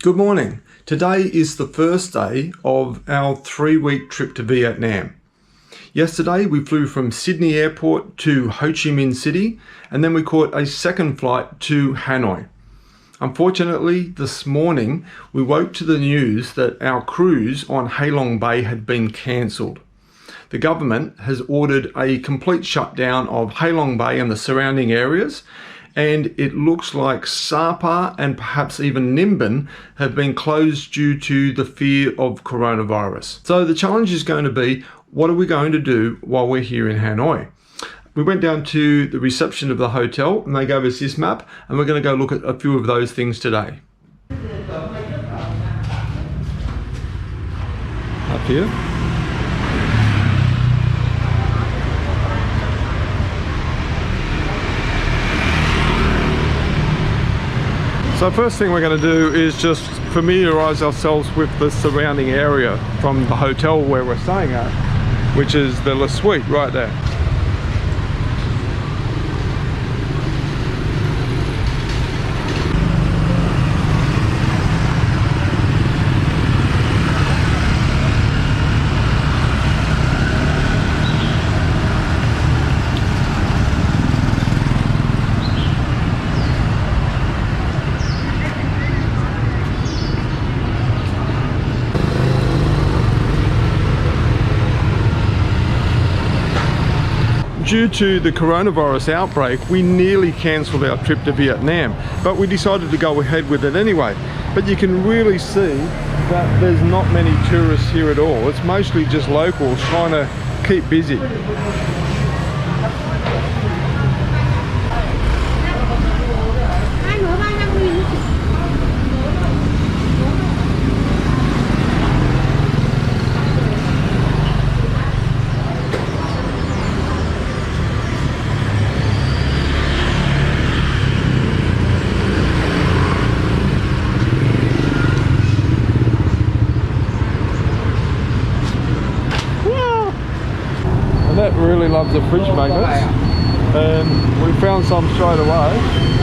Good morning. Today is the first day of our 3-week trip to Vietnam. Yesterday we flew from Sydney Airport to Ho Chi Minh City, and then we caught a second flight to Hanoi. Unfortunately, this morning we woke to the news that our cruise on Ha Long Bay had been cancelled. The government has ordered a complete shutdown of Ha Long Bay and the surrounding areas, and it looks like Sapa and perhaps even Nimbin have been closed due to the fear of coronavirus. So the challenge is going to be, what are we going to do while we're here in Hanoi? We went down to the reception of the hotel and they gave us this map, and we're going to go look at a few of those things today. Up here. So first thing we're going to do is just familiarise ourselves with the surrounding area from the hotel where we're staying at, which is the La Suite right there. Due to the coronavirus outbreak, we nearly cancelled our trip to Vietnam, but we decided to go ahead with it anyway. But you can really see that there's not many tourists here at all. It's mostly just locals trying to keep busy. That really loves the fridge magnets, and we found some straight away,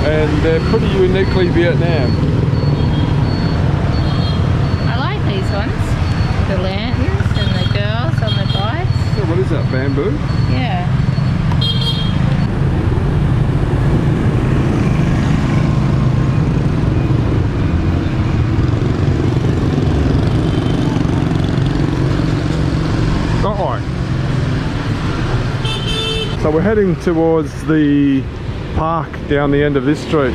and they're pretty uniquely Vietnam. I like these ones, the lanterns and the girls on the bikes. Yeah, what is that, bamboo? Yeah. So we're heading towards the park down the end of this street.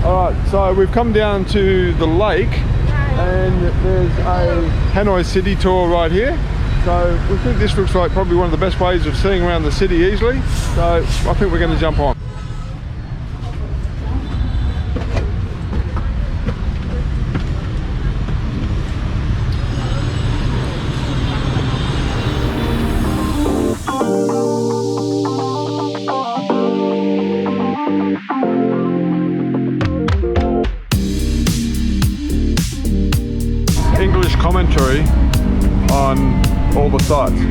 Alright, so we've come down to the lake, and there's a Hanoi city tour right here. So we think this looks like probably one of the best ways of seeing around the city easily. So I think we're going to jump on. English commentary on all the sites.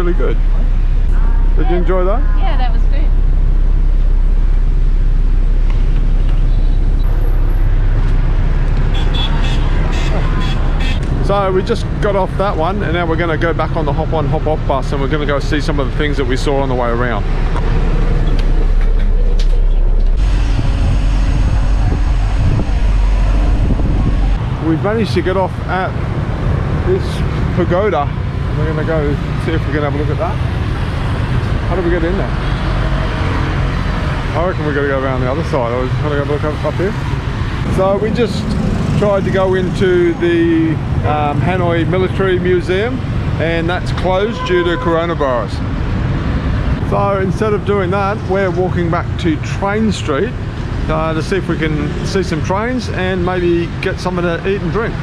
really good. Did you enjoy that? Yeah, that was good. So we just got off that one, and now we're going to go back on the hop on hop off bus, and we're going to go see some of the things that we saw on the way around. We've managed to get off at this pagoda. We're going to go see if we can have a look at that. How do we get in there? I reckon we're going to go around the other side. I was trying to have a look up here. So we just tried to go into the Hanoi Military Museum, and that's closed due to coronavirus. So instead of doing that, we're walking back to Train Street to see if we can see some trains and maybe get something to eat and drink.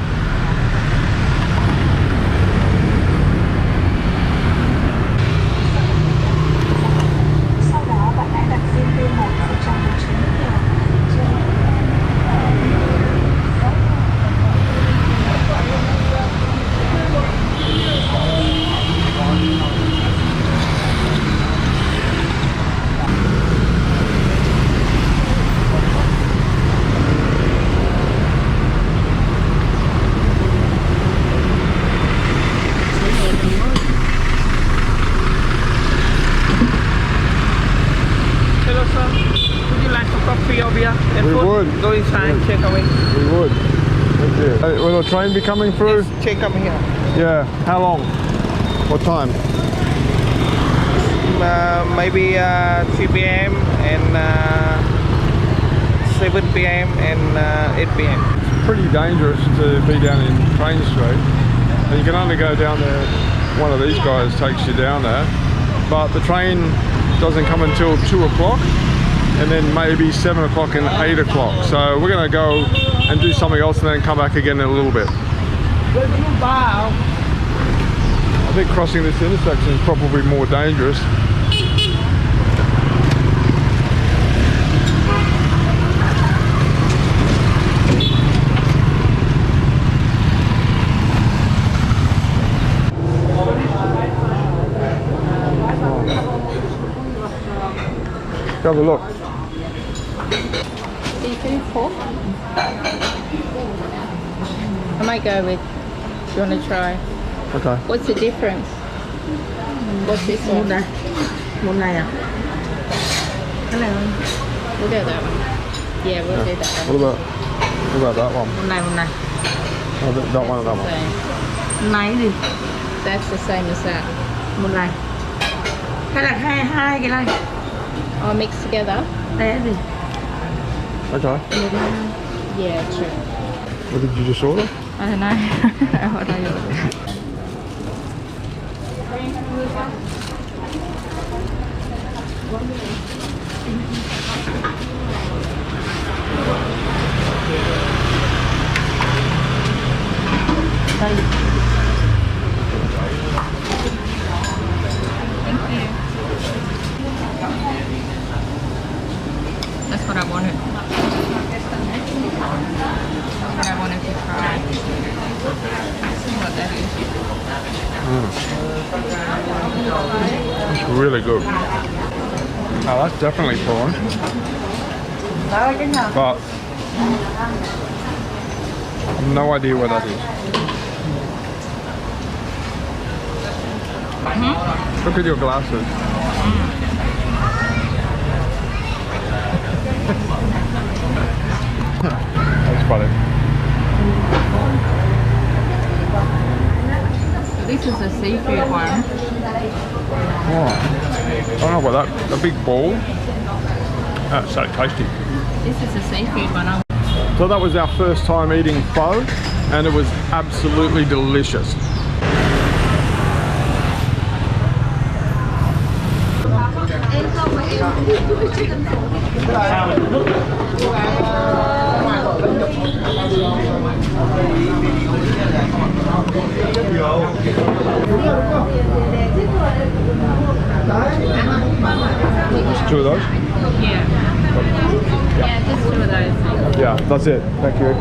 We would. Go inside, check away. We would. Thank you. Hey, will a train be coming through? Yes, check come here. Yeah. How long? What time? Maybe 3 p.m. and 7 p.m. and 8 p.m. It's pretty dangerous to be down in Train Street. And you can only go down there, one of these guys takes you down there. But the train doesn't come until 2 o'clock. And then maybe 7 o'clock and 8 o'clock. So we're going to go and do something else and then come back again in a little bit. I think crossing this intersection is probably more dangerous. Have a look. Seafood pork. I might go with. Do you want to try? Okay. What's the difference? What's this one? Một này à? Cái này không? We'll do that one. Yeah, we'll do that one. What about that one? Một này, một này. Oh, that one and that one. Same. Một này gì? That's the same as that. Một này. Hay là hai cái này? All mixed together. Đấy gì? Okay. Yeah, true. What did you just order? I don't know. What I ordered. Đây. Thank you. That's what I wanted. That's what I wanted to try. See what that is. It's really good. Oh, that's definitely prawn. Đó cái nào? But no idea what that is. Look at your glasses. That's funny. So this is a seafood one. Oh, I don't know about that. A big ball. That's so tasty. This is a seafood one. So that was our first time eating pho, and it was absolutely delicious. Just 2 of those? Yeah. Yeah, just 2 of those. Yeah, that's it. Thank you.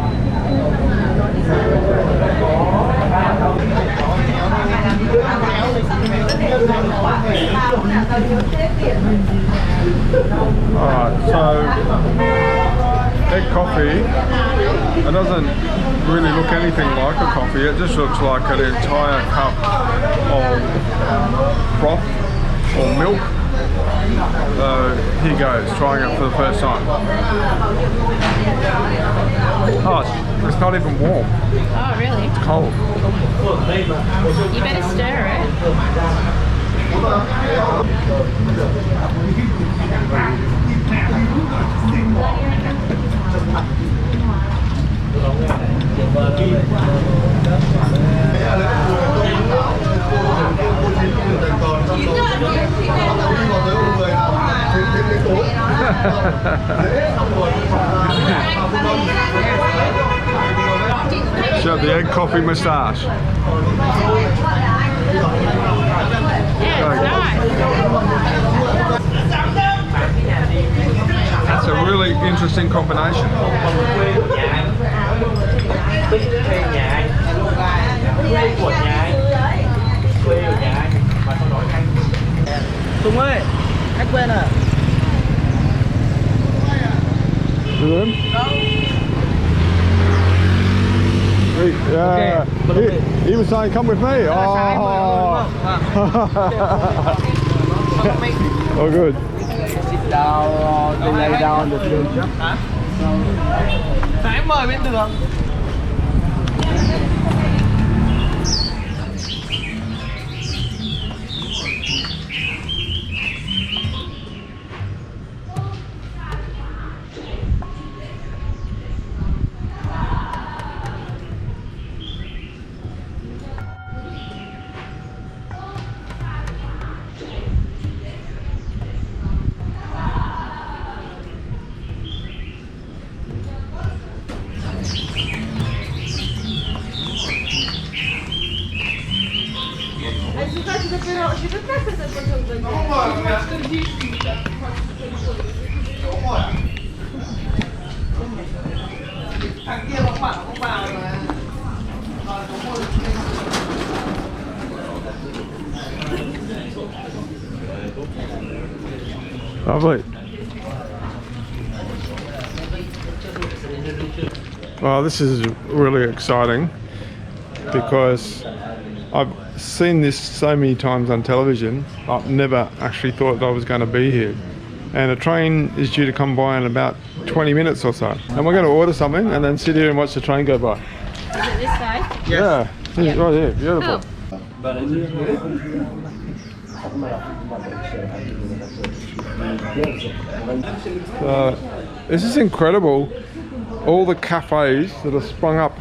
look anything like a coffee. It just looks like an entire cup of broth or milk. So here goes, trying it for the first time. Oh, it's not even warm. Oh, really? It's cold. You better stir it. Show the egg coffee moustache. Yeah, it's nice. That's a really interesting combination. Tùng ơi, khách quen à? Yeah, he was saying, come with me. Oh, oh good. Sit down, they lay down được luôn chứ. Phải mời bên đường. Słuchajcie, dopiero 19 ten pociąg będzie. 40. Lovely. Well, this is really exciting because I've seen this so many times on television. I've never actually thought I was going to be here. And a train is due to come by in about 20 minutes or so. And we're going to order something and then sit here and watch the train go by. Is it this side? Yeah, it's right here, beautiful. This is incredible. All the cafes that are sprung up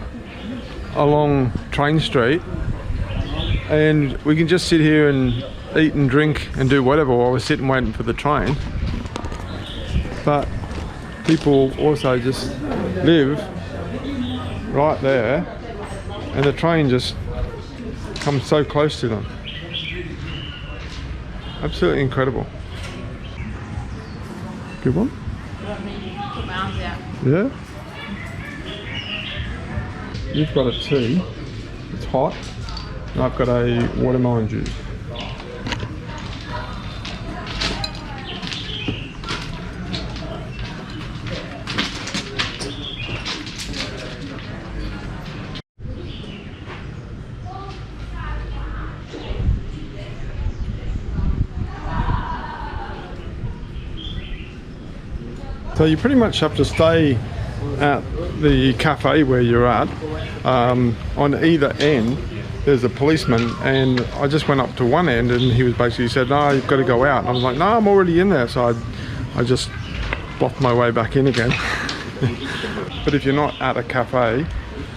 along Train Street, and we can just sit here and eat and drink and do whatever while we're sitting waiting for the train. But people also just live right there, and the train just comes so close to them. Absolutely incredible. Good one? Put my arms out. Yeah. You've got a tea. It's hot. And I've got a watermelon juice. So you pretty much have to stay at the cafe where you're at. On either end there's a policeman, and I just went up to one end and he was basically said, no, you've got to go out. And I was like, no, I'm already in there. So I just blocked my way back in again. But if you're not at a cafe,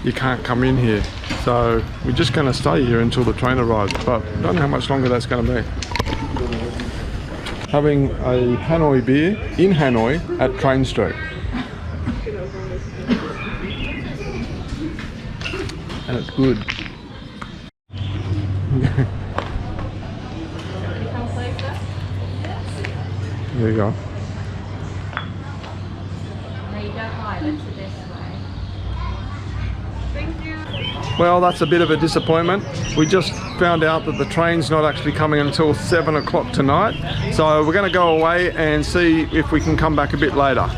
you can't come in here. So we're just going to stay here until the train arrives, but I don't know how much longer that's going to be. Having a Hanoi beer in Hanoi at Train Street. And it's good. Come closer. There you go. No, you don't lie. That's the best way. Thank you. Well, that's a bit of a disappointment. We just found out that the train's not actually coming until 7 o'clock tonight. So we're going to go away and see if we can come back a bit later.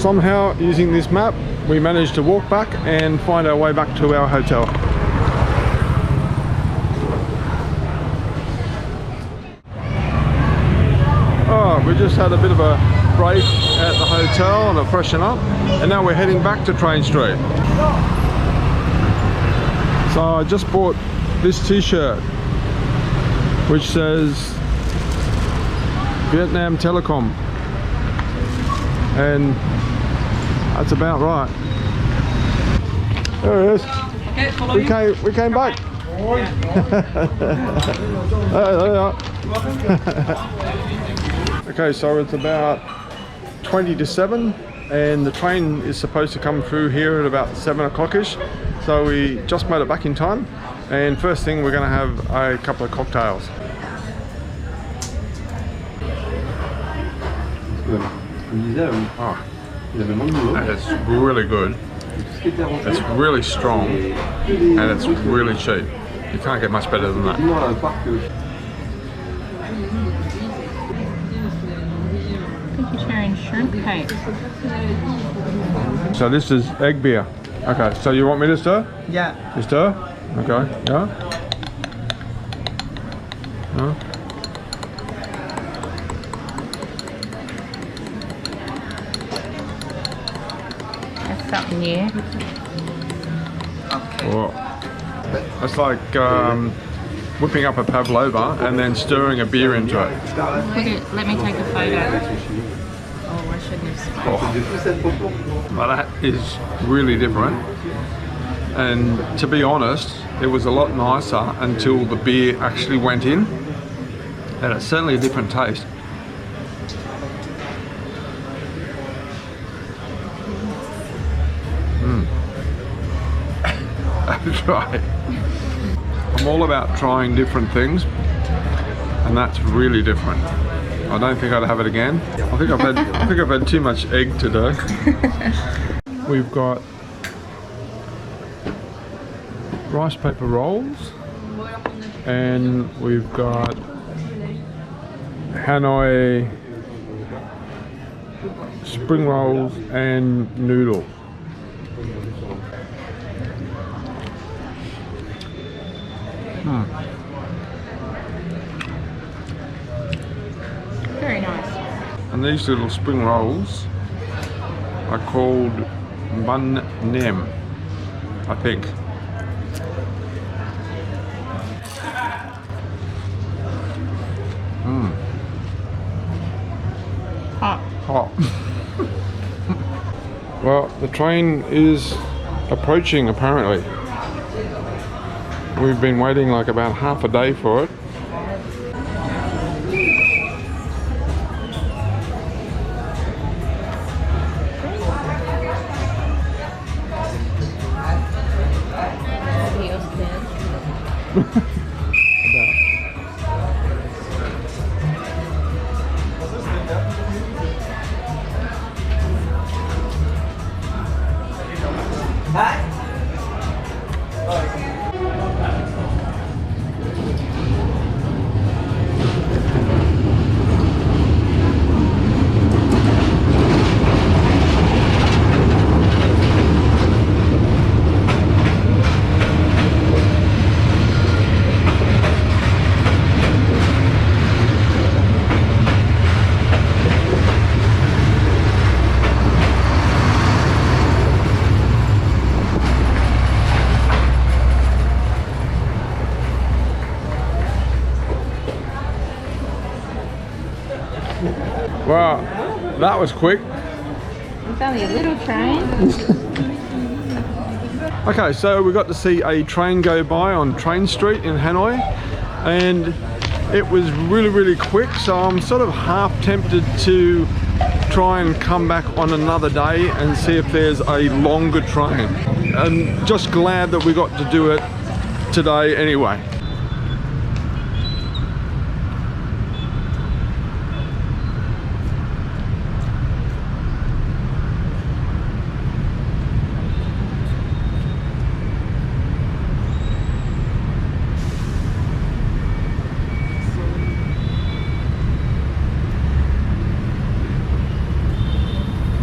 somehow, using this map, we managed to walk back and find our way back to our hotel. Oh, we just had a bit of a break at the hotel and a freshen up, and now we're heading back to Train Street. So I just bought this t-shirt which says Vietnam Telecom, and that's about right. There it is. We came back. There they are. Okay, so it's about 20 to 7 and the train is supposed to come through here at about 7 o'clock-ish. So we just made it back in time, and first thing we're going to have a couple of cocktails. Oh, it's really good. It's really strong and it's really cheap. You can't get much better than that. Vegetarian shrimp cake. So this is egg beer. Okay, so you want me to stir? Yeah. You stir? Okay, yeah. Yeah. That's something new. Oh. It's like whipping up a pavlova and then stirring a beer into it. Let me take a photo. Oh, I shouldn't have spoken. Well, that is really different. And to be honest, it was a lot nicer until the beer actually went in. And it's certainly a different taste. That's right. I'm all about trying different things, and that's really different. I don't think I'd have it again. I think I've had too much egg today. We've got rice paper rolls, and we've got Hanoi spring rolls and noodles. Very nice. And these little spring rolls are called bun nem, I think. Hot. Well, the train is approaching apparently. We've been waiting like about half a day for it. Wow, that was quick. It's only a little train. Okay, so we got to see a train go by on Train Street in Hanoi, and it was really quick, so I'm sort of half tempted to try and come back on another day and see if there's a longer train. And just glad that we got to do it today anyway.